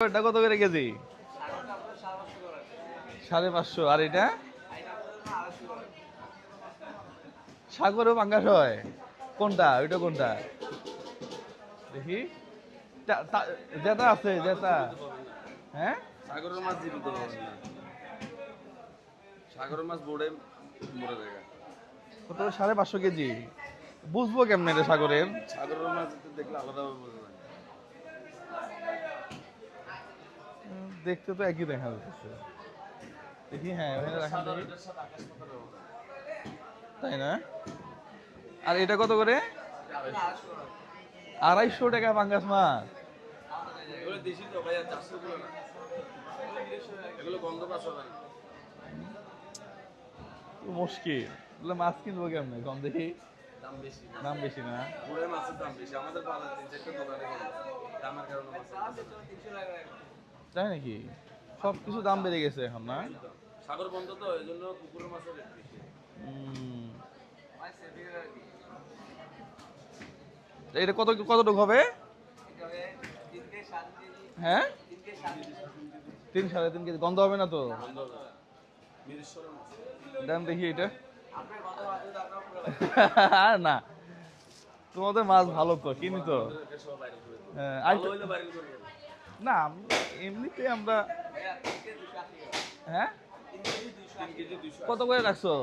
এটা কত করে কেজি? 550। আর এটা সাগরও পাঙ্গাস হয়? কোনটা ওইটা কোনটা দেখি? জেতা আছে জেতা? হ্যাঁ, সাগরের মাছ জীবিত পাবেন না। সাগরের মাছ বোর্ডে মরে যায়। কত? 550 কেজি। বুঝবো কেমনে রে সাগরের? সাগরের মাছ দেখলে আলাদাভাবে বোঝা যায়। দেখতে তো একই দেখা যাচ্ছে। দেখি, হ্যাঁ ওখানে রাখা দেখি। তাই না? আর এটা কত করে? 250 টাকা পাঙ্গাস মাছ? এগুলো দেশি তো ভাইয়া, 400 গুলো না। এগুলো গন্ধ পাস হবে না। মুশকিল, এগুলো মাছ কিনবো কেমনে? কম দেখি। দাম বেশি। দাম বেশি না? পুরো মাছের দাম বেশি। আমাদের বাজার 3-4টা দোকানে দামের কারণে মাছ। তাই নাকি? সব কিছু দাম বেড়ে গেছে এখন না? সাগর বন্ধ তো, এই জন্য পুকুরের মাছের রেট বেশি। এটা কতটুকু হবে? হ্যাঁ, 3-3.5 কেজি। গন্ধ হবে না তো? বন্ধ হবে না। মিরেশ্বরের মাছ। দাম দেখি এটা। না, তোমাদের মাছ ভালো তো, কিনি তো। হ্যাঁ, ভালো হইলে বাইরে করে দেব। না এমনিতে আমরা। হ্যাঁ, 3 কেজি 200। কত করে রাখছো?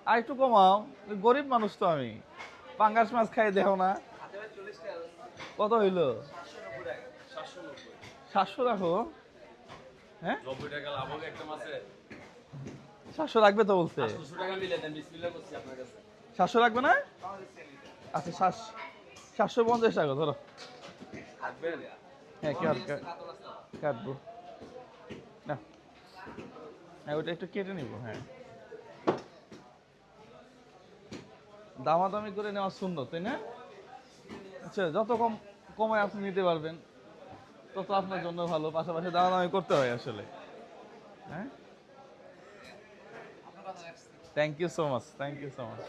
আর একটু কমাও, গরিব মানুষ তো আমি। পাঙ্গাস মাছ খাই দেখো না। কত হইলো? 790। 700 রাখো। হ্যাঁ, 90 টাকা লাভ হবে একটা মাছে। 700 রাখবে তো বলছে। 800 টাকা মিলে দেন, বিসমিল্লাহ করছি আপনার কাছে। 700 রাখবে না? আচ্ছা, 750 টাকা ধরো। রাখবেন? হ্যাঁ, কাটবো না। হ্যাঁ, ওটা একটু কেটে নিবো। হ্যাঁ, দামাদামি করে নেওয়া সুন্নত, তাই না? আচ্ছা, যত কমায় আপনি নিতে পারবেন তত আপনার জন্য ভালো। পাশাপাশি দামাদামি করতে হয় আসলে। হ্যাঁ, thank you so much, thank you so much.